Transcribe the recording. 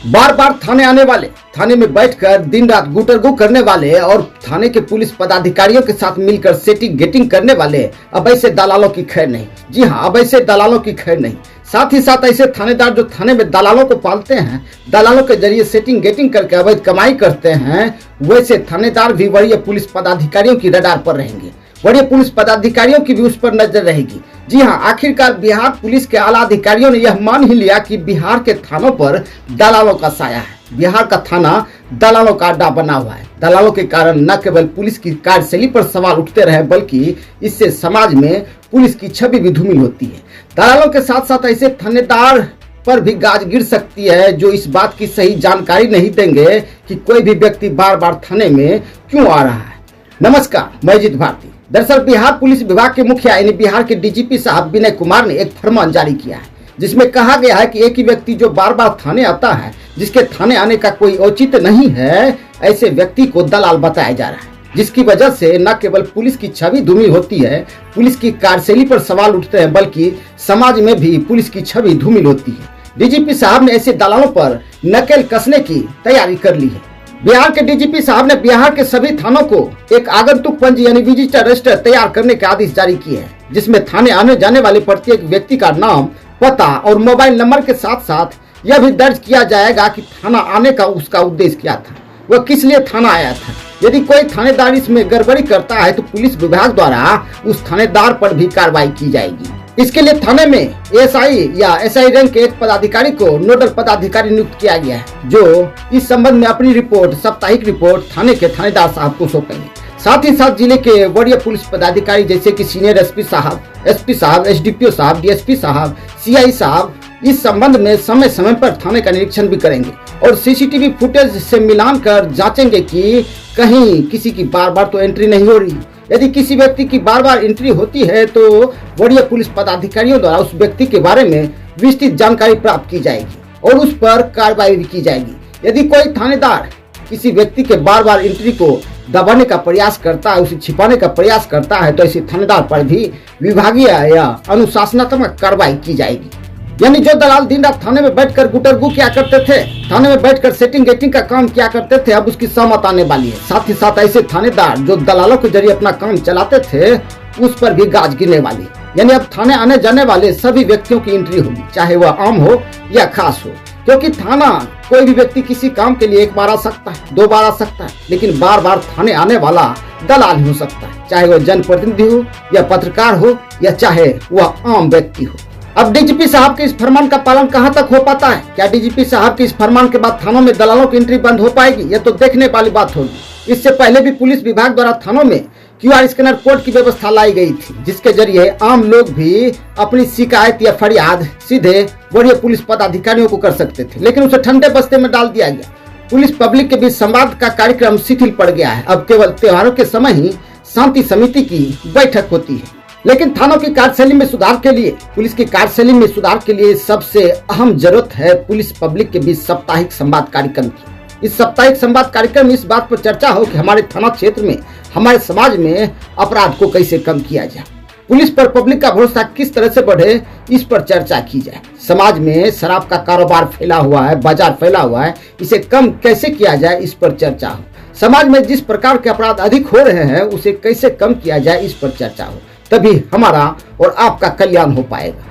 बार बार थाने आने वाले, थाने में बैठकर दिन रात गुटरगू करने वाले और थाने के पुलिस पदाधिकारियों के साथ मिलकर सेटिंग गेटिंग करने वाले अब ऐसे दलालों की खैर नहीं। जी हाँ, अब ऐसे दलालों की खैर नहीं। साथ ही साथ ऐसे थानेदार जो थाने में दलालों को पालते हैं, दलालों के जरिए सेटिंग गेटिंग करके अवैध कमाई करते हैं, वैसे थानेदार भी वरीय पुलिस पदाधिकारियों की रडार पर रहेंगे। वरीय पुलिस पदाधिकारियों की भी उस पर नजर रहेगी। जी हाँ, आखिरकार बिहार पुलिस के आला अधिकारियों ने यह मान ही लिया कि बिहार के थानों पर दलालों का साया है। बिहार का थाना दलालों का अड्डा बना हुआ है। दलालों के कारण न केवल पुलिस की कार्यशैली पर सवाल उठते रहे, बल्कि इससे समाज में पुलिस की छवि भी धूमिल होती है। दलालों के साथ साथ ऐसे थानेदार पर भी गाज गिर सकती है जो इस बात की सही जानकारी नहीं देंगे कि कोई भी व्यक्ति बार बार थाने में क्यों आ रहा है। नमस्कार, मैं जीत भारती। दरअसल बिहार पुलिस विभाग के मुखिया यानी बिहार के डीजीपी साहब विनय कुमार ने एक फरमान जारी किया है, जिसमें कहा गया है कि एक ही व्यक्ति जो बार बार थाने आता है, जिसके थाने आने का कोई औचित्य नहीं है, ऐसे व्यक्ति को दलाल बताया जा रहा है, जिसकी वजह से न केवल पुलिस की छवि धूमिल होती है, पुलिस की कार्यशैली पर सवाल उठते हैं, बल्कि समाज में भी पुलिस की छवि धूमिल होती है। डीजीपी साहब ने ऐसे दलालों पर नकेल कसने की तैयारी कर ली है। बिहार के डीजीपी साहब ने बिहार के सभी थानों को एक आगंतुक पंजी यानी विजिटर रजिस्टर तैयार करने के आदेश जारी किए हैं, जिसमें थाने आने जाने वाले प्रत्येक व्यक्ति का नाम, पता और मोबाइल नंबर के साथ साथ यह भी दर्ज किया जाएगा कि थाना आने का उसका उद्देश्य क्या था, वह किस लिए थाना आया था। यदि कोई थानेदार इसमें गड़बड़ी करता है तो पुलिस विभाग द्वारा उस थानेदार पर भी कार्रवाई की जाएगी। इसके लिए थाने में एएसआई या एसआई रैंक के एक पदाधिकारी को नोडल पदाधिकारी नियुक्त किया गया है, जो इस संबंध में अपनी रिपोर्ट, साप्ताहिक रिपोर्ट थाने के थानेदार साहब को सौंपेंगे। साथ ही साथ जिले के वरीय पुलिस पदाधिकारी जैसे कि सीनियर एसपी साहब, एसडीपीओ साहब, डीएसपी साहब, सीआई साहब इस संबंध में समय समय पर थाने का निरीक्षण भी करेंगे और सीसीटीवी फुटेज से मिलान कर जांचेंगे कि कहीं किसी की बार बार तो एंट्री नहीं हो रही। यदि किसी व्यक्ति की बार बार एंट्री होती है तो वरीय पुलिस पदाधिकारियों द्वारा उस व्यक्ति के बारे में विस्तृत जानकारी प्राप्त की जाएगी और उस पर कार्रवाई भी की जाएगी। यदि कोई थानेदार किसी व्यक्ति के बार बार एंट्री को दबाने का प्रयास करता है, उसे छिपाने का प्रयास करता है, तो ऐसे थानेदार पर भी विभागीय या अनुशासनात्मक कार्रवाई की जाएगी। यानी जो दलाल दिन रात थाने में बैठकर गुटरगू क्या करते थे, थाने में बैठकर सेटिंग गेटिंग का काम क्या करते थे, अब उसकी सहमत आने वाली है। साथ ही साथ ऐसे थानेदार जो दलालों के जरिए अपना काम चलाते थे, उस पर भी गाज गिरने वाली। यानी अब थाने आने जाने वाले सभी व्यक्तियों की एंट्री होगी, चाहे वह आम हो या खास हो, क्योंकि थाना कोई भी व्यक्ति किसी काम के लिए एक बार आ सकता है, 2 बार आ सकता है, लेकिन बार बार थाने आने वाला दलाल हो सकता है, चाहे वह जनप्रतिनिधि हो या पत्रकार हो या चाहे वह आम व्यक्ति हो। अब डीजीपी साहब के इस फरमान का पालन कहां तक हो पाता है? क्या डीजीपी साहब के इस फरमान के बाद थानों में दलालों की एंट्री बंद हो पाएगी? यह तो देखने वाली बात होगी। इससे पहले भी पुलिस विभाग द्वारा थानों में क्यूआर स्कैनर कोड की व्यवस्था लाई गई थी, जिसके जरिए आम लोग भी अपनी शिकायत या फरियाद सीधे वरीय पुलिस पदाधिकारियों को कर सकते थे, लेकिन उसे ठंडे बस्ते में डाल दिया गया। पुलिस पब्लिक के बीच संवाद का कार्यक्रम शिथिल पड़ गया है। अब केवल त्योहारों के समय ही शांति समिति की बैठक होती है। लेकिन थानों की कार्यशैली में सुधार के लिए, पुलिस की कार्यशैली में सुधार के लिए सबसे अहम जरूरत है पुलिस पब्लिक के बीच साप्ताहिक संवाद कार्यक्रम की। इस साप्ताहिक संवाद कार्यक्रम में इस बात पर चर्चा हो कि हमारे थाना क्षेत्र में, हमारे समाज में अपराध को कैसे कम किया जाए, पुलिस पर पब्लिक का भरोसा किस तरह से बढ़े, इस पर चर्चा की जाए। समाज में शराब का कारोबार फैला हुआ है, बाजार फैला हुआ है, इसे कम कैसे किया जाए, इस पर चर्चा हो। समाज में जिस प्रकार के अपराध अधिक हो रहे हैं, उसे कैसे कम किया जाए, इस पर चर्चा हो। तभी हमारा और आपका कल्याण हो पाएगा।